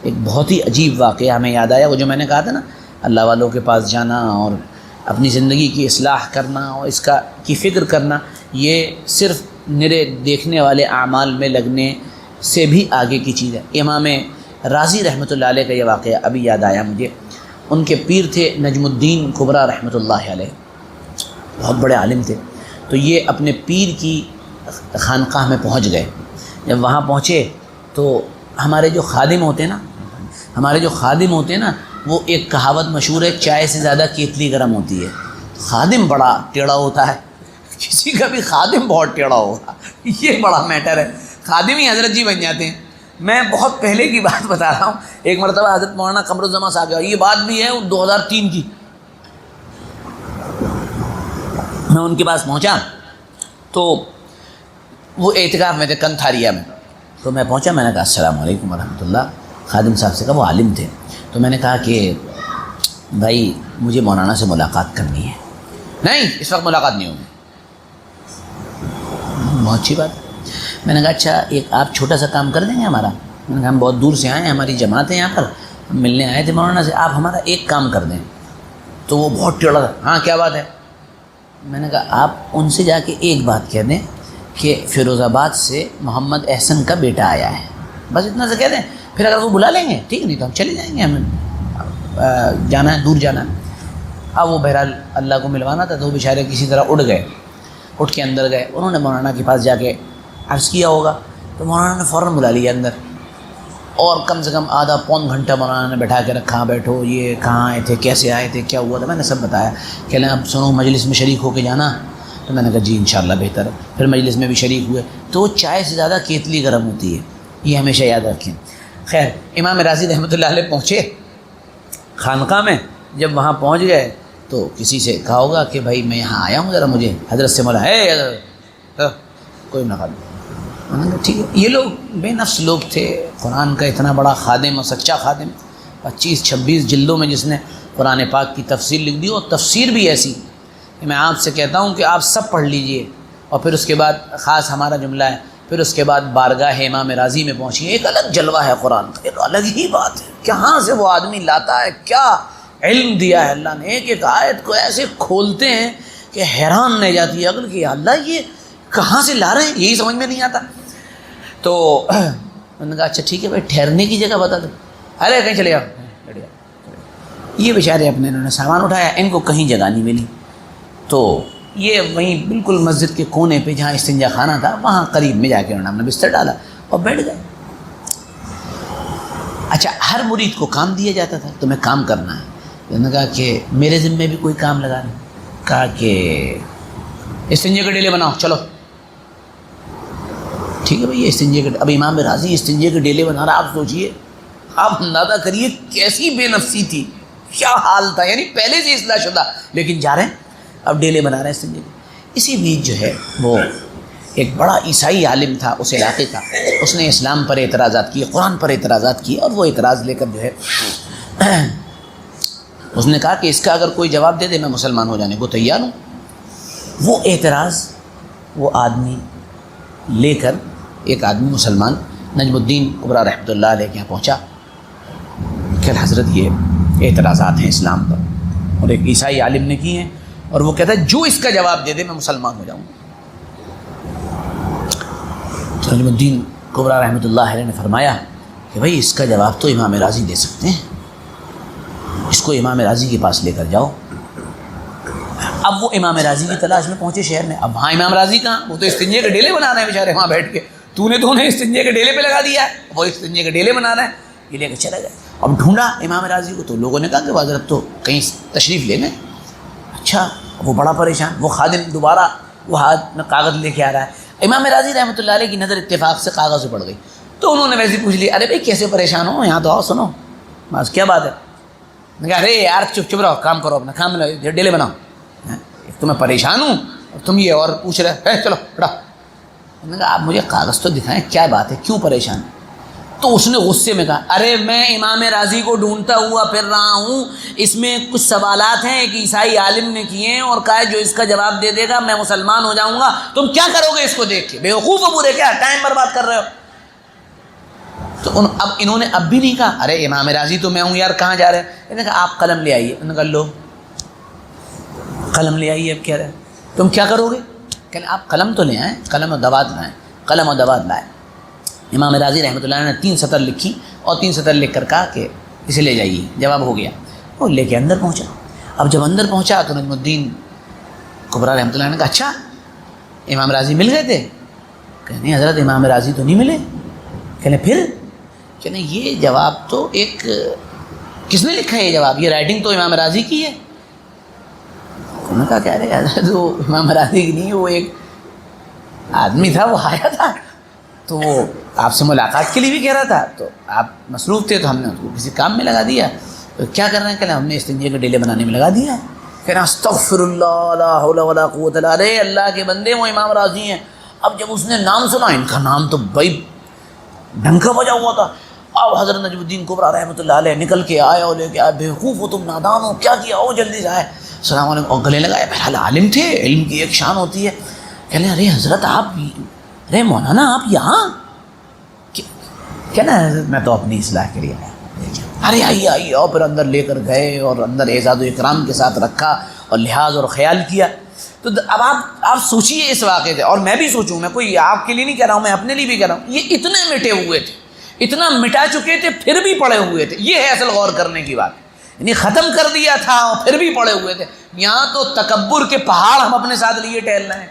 ایک بہت ہی عجیب واقعہ ہمیں یاد آیا، وہ جو میں نے کہا تھا نا، اللہ والوں کے پاس جانا اور اپنی زندگی کی اصلاح کرنا اور اس کی فکر کرنا، یہ صرف نرے دیکھنے والے اعمال میں لگنے سے بھی آگے کی چیز ہے۔ امام راضی رحمۃ اللہ علیہ کا یہ واقعہ ابھی یاد آیا مجھے۔ ان کے پیر تھے نجم الدین کبریٰ رحمۃ اللہ علیہ، بہت بڑے عالم تھے۔ تو یہ اپنے پیر کی خانقاہ میں پہنچ گئے۔ جب وہاں پہنچے تو ہمارے جو خادم ہوتے ہیں نا وہ ایک کہاوت مشہور ہے، چائے سے زیادہ کیتلی گرم ہوتی ہے۔ خادم بڑا ٹیڑھا ہوتا ہے، کسی کا بھی خادم بہت ٹیڑھا ہوگا، یہ بڑا میٹر ہے۔ خادم ہی حضرت جی بن جاتے ہیں۔ میں بہت پہلے کی بات بتا رہا ہوں، ایک مرتبہ حضرت مولانا قمرالزمان صاحب آ گیا، یہ بات بھی ہے 2003 کی۔ میں ان کے پاس پہنچا تو وہ اعتکاف میں تھے کنتھاریا میں۔ تو میں پہنچا، میں نے کہا السلام علیکم ورحمۃ اللہ۔ خادم صاحب سے کہا، وہ عالم تھے، تو میں نے کہا کہ بھائی مجھے مولانا سے ملاقات کرنی ہے۔ نہیں، اس وقت ملاقات نہیں ہوگی۔ بہت اچھی بات۔ میں نے کہا اچھا ایک آپ چھوٹا سا کام کر دیں گے ہمارا؟ میں نے کہا ہم بہت دور سے آئے ہیں، ہماری جماعت ہے یہاں پر، ہم ملنے آئے تھے مولانا سے، آپ ہمارا ایک کام کر دیں۔ تو وہ بہت ٹیڑھا تھا، ہاں کیا بات ہے؟ میں نے کہا آپ ان سے جا کے ایک بات کہہ دیں کہ فیروز آباد سے محمد احسن کا بیٹا آیا ہے، بس اتنا سے کہہ دیں، پھر اگر وہ بلا لیں گے ٹھیک، نہیں تو ہم چلے جائیں گے، ہمیں جانا ہے، دور جانا ہے۔ اب وہ بہرحال اللہ کو ملوانا تھا، تو وہ بیچارے کسی طرح اٹھ گئے، اٹھ کے اندر گئے۔ انہوں نے مولانا کے پاس جا کے عرض کیا ہوگا، تو مولانا نے فوراً بلا لیا اندر، اور کم سے کم آدھا پون گھنٹہ مولانا نے بیٹھا کے رکھا، بیٹھو، یہ کہاں آئے تھے، کیسے آئے تھے، کیا ہوا تھا، میں نے سب بتایا۔ کہ اب سنو مجلس میں شریک ہو کے جانا، تو میں نے کہا جی انشاءاللہ بہتر ہے۔ پھر مجلس میں بھی شریک ہوئے، تو وہ چائے سے زیادہ کیتلی گرم ہوتی ہے، یہ ہمیشہ یاد رکھیں۔ خیر، امام راضی رحمۃ اللہ علیہ پہنچے خانقاہ میں۔ جب وہاں پہنچ گئے تو کسی سے کہا ہوگا کہ بھائی میں یہاں آیا ہوں، ذرا مجھے حضرت سے ملا ہے، کوئی ملاقات نہیں۔ میں نے کہا ٹھیک ہے۔ یہ لوگ بے نفس لوگ تھے، قرآن کا اتنا بڑا خادم اور سچا خادم، 25-26 جلدوں میں جس نے قرآن پاک کی تفسیر لکھ دی، اور تفسیر بھی ایسی کہ میں آپ سے کہتا ہوں کہ آپ سب پڑھ لیجئے، اور پھر اس کے بعد خاص ہمارا جملہ ہے، پھر اس کے بعد بارگاہ امام راضی میں پہنچیے۔ ایک الگ جلوہ ہے قرآن کا، ایک الگ ہی بات ہے، کہاں سے وہ آدمی لاتا ہے، کیا علم دیا ہے اللہ نے۔ ایک ایک آیت کو ایسے کھولتے ہیں کہ حیران رہ جاتی ہے عقل کہ اللہ یہ کہاں سے لا رہے ہیں، یہی سمجھ میں نہیں آتا۔ تو انہوں نے کہا اچھا ٹھیک ہے بھائی، ٹھہرنے کی جگہ بتا دو۔ ارے کہیں چلے جاؤ۔ یہ بیچارے اپنے انہوں نے سامان اٹھایا، ان کو کہیں جگہ نہیں ملی، تو یہ وہیں بالکل مسجد کے کونے پہ جہاں استنجا خانہ تھا وہاں قریب میں جا کے انہوں نے بستر ڈالا اور بیٹھ گئے۔ اچھا، ہر مرید کو کام دیا جاتا تھا، تمہیں کام کرنا ہے۔ انہوں نے کہا کہ میرے ذمے بھی کوئی کام لگا دیں۔ کہا کہ استنجے کے ڈیلے بناؤ، چلو ٹھیک ہے بھائی، استنجے کے، اب امام راضی استنجے کے ڈیلے بنا رہا۔ آپ سوچئے، آپ اندازہ کریے کیسی بے نفسی تھی، کیا حال تھا، یعنی پہلے سے اصلاح شدہ، لیکن جا رہے ہیں اب ڈیلے بنا رہے ہیں استنجے کے۔ اسی بیچ جو ہے وہ ایک بڑا عیسائی عالم تھا اس علاقے کا، اس نے اسلام پر اعتراضات کیے، قرآن پر اعتراضات کیے، اور وہ اعتراض لے کر جو ہے اس نے کہا کہ اس کا اگر کوئی جواب دے دے میں مسلمان ہو جانے کو تیار ہوں۔ وہ اعتراض وہ آدمی لے کر ایک آدمی مسلمان نجم الدین کبریٰ رحمۃ اللہ علیہ کے یہاں پہنچا کہ حضرت یہ اعتراضات ہیں اسلام پر، اور ایک عیسائی عالم نے کی ہیں، اور وہ کہتا ہے جو اس کا جواب دے دے میں مسلمان ہو جاؤں۔ تو نجم الدین کبریٰ رحمۃ اللہ علیہ نے فرمایا کہ بھائی اس کا جواب تو امام راضی دے سکتے ہیں، اس کو امام راضی کے پاس لے کر جاؤ۔ اب وہ امام راضی کی تلاش میں پہنچے شہر میں۔ اب ہاں امام راضی کہاں، وہ تو استنجے کے ڈیلے بنا رہے ہیں بیچارے وہاں بیٹھ کے، تو نے تو انہیں استنجے کے ڈیلے پہ لگا دیا ہے، وہ استنجے کے ڈیلے بنا رہے ہیں، یہ لے کے چلے گئے۔ اب ڈھونڈا امام راضی کو، تو لوگوں نے کہا کہ وہ حضرت تو کہیں تشریف لے گئے۔ اچھا، وہ بڑا پریشان، وہ خادم دوبارہ وہ ہاتھ میں کاغذ لے کے آ رہا ہے۔ امام راضی رحمۃ اللہ علیہ کی نظر اتفاق سے کاغذ پڑ گئی، تو انہوں نے ویسے پوچھ لیا، ارے بھائی کیسے پریشان ہو، یہاں تو آؤ، سنو بس کیا بات ہے۔ میں کہا ارے یار چپ رہو، کام کرو اپنا، کام میں ڈیلے بناؤ، ایک تو میں پریشان ہوں اور تم یہ اور پوچھ رہے، چلو بڑا۔ میں نے کہا آپ مجھے کاغذ تو دکھائیں، کیا بات ہے، کیوں پریشان؟ تو اس نے غصے میں کہا، ارے میں امام راضی کو ڈھونڈتا ہوا پھر رہا ہوں، اس میں کچھ سوالات ہیں ایک عیسائی عالم نے کیے ہیں، اور کہا ہے جو اس کا جواب دے دے گا میں مسلمان ہو جاؤں گا۔ تم کیا کرو گے اس کو دیکھ کے، بیوقوف ہو پورے، کیا ٹائم برباد کر رہے ہو؟ تو اب انہوں نے اب بھی نہیں کہا ارے امام راضی تو میں ہوں یار کہاں جا رہے ہیں. انہوں نے کہا آپ قلم لے آئیے. انہوں نے کہا لو قلم لے آئیے. اب کہہ رہے ہیں تم کیا کرو گے؟ کہ آپ قلم تو لے آئیں, قلم و دوات لائیں. قلم و دوات لائے. امام راضی رحمۃ اللہ نے 3 سطر لکھی اور 3 سطر لکھ کر کہا کہ اسے لے جائیے. جواب ہو گیا. وہ لے کے اندر پہنچا. اب جب اندر پہنچا تو نجم الدین کبریٰ رحمۃ اللہ نے کہا اچھا امام راضی مل گئے تھے؟ کہ نہیں حضرت امام راضی تو نہیں ملے. کہنے پھر؟ کہ نہیں یہ جواب تو ایک کس نے لکھا ہے یہ جواب؟ یہ رائٹنگ تو امام راضی کی ہے. انہوں نے کہا کہہ رہے حضرت وہ امام راضی کی نہیں, وہ ایک آدمی تھا, وہ آیا تھا تو وہ آپ سے ملاقات کے لیے بھی کہہ رہا تھا, تو آپ مصروف تھے تو ہم نے اس کو کسی کام میں لگا دیا. تو کیا کر رہے ہیں؟ کہ ہم نے استنجے کے ڈیلے بنانے میں لگا دیا ہے. کہنا استغفر اللہ لا حول ولا قوت الا باللہ. ارے اللہ کے بندے وہ امام راضی ہیں. اب جب اس نے نام سنا, ان کا نام تو بھائی ڈنکا بجا ہوا تھا. اب حضرت نجم الدین کبریٰ رحمۃ اللہ علیہ نکل کے آئے اور لے کے آئے, بیوقوف ہو تم, نادان ہو, کیا کیا ہو, جلدی سے آئے, السلام علیکم, اور گلے لگائے. بہرحال عالم تھے, علم کی ایک شان ہوتی ہے. کہنے ارے حضرت آپ, ارے مولانا آپ یہاں, کہنا حضرت میں تو اپنی اصلاح کے لیے آیا. ارے آئیے آئیے, اور پھر اندر لے کر گئے اور اندر اعزاز و اکرام کے ساتھ رکھا اور لحاظ اور خیال کیا. تو اب آپ سوچیے اس واقعے سے, اور میں بھی سوچوں, میں کوئی آپ کے لیے نہیں کہہ رہا ہوں, میں اپنے لیے بھی کہہ رہا ہوں. یہ اتنے مٹے ہوئے تھے, اتنا مٹا چکے تھے, پھر بھی پڑے ہوئے تھے. یہ ہے اصل غور کرنے کی بات. یعنی ختم کر دیا تھا اور پھر بھی پڑے ہوئے تھے. یہاں تو تکبر کے پہاڑ ہم اپنے ساتھ لیے ٹہل رہے ہیں,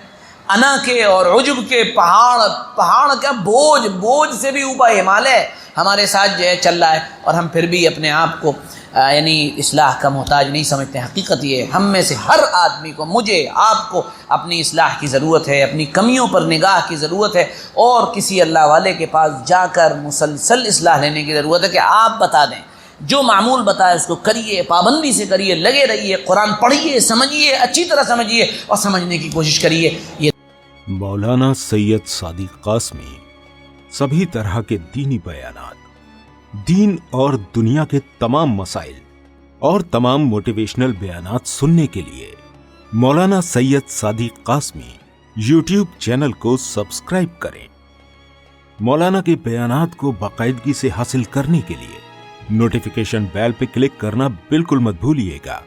انا کے اور عجب کے پہاڑ کیا بوجھ سے بھی اوپر ہمالیہ ہمارے ساتھ جو ہے چل رہا ہے, اور ہم پھر بھی اپنے آپ کو یعنی اصلاح کا محتاج نہیں سمجھتے. حقیقت یہ ہے ہم میں سے ہر آدمی کو, مجھے, آپ کو اپنی اصلاح کی ضرورت ہے, اپنی کمیوں پر نگاہ کی ضرورت ہے, اور کسی اللہ والے کے پاس جا کر مسلسل اصلاح لینے کی ضرورت ہے کہ آپ بتا دیں, جو معمول بتائے اس کو کریے, پابندی سے کریے, لگے رہیے, قرآن پڑھیے, سمجھیے, اچھی طرح سمجھیے اور سمجھنے کی کوشش کریے. یہ مولانا سید صادق قاسمی سبھی طرح کے دینی بیانات, دین اور دنیا کے تمام مسائل اور تمام موٹیویشنل بیانات سننے کے لیے مولانا سید صادق قاسمی یوٹیوب چینل کو سبسکرائب کریں. مولانا کے بیانات کو باقاعدگی سے حاصل کرنے کے لیے نوٹیفیکیشن بیل پہ کلک کرنا بالکل مت بھولیے گا.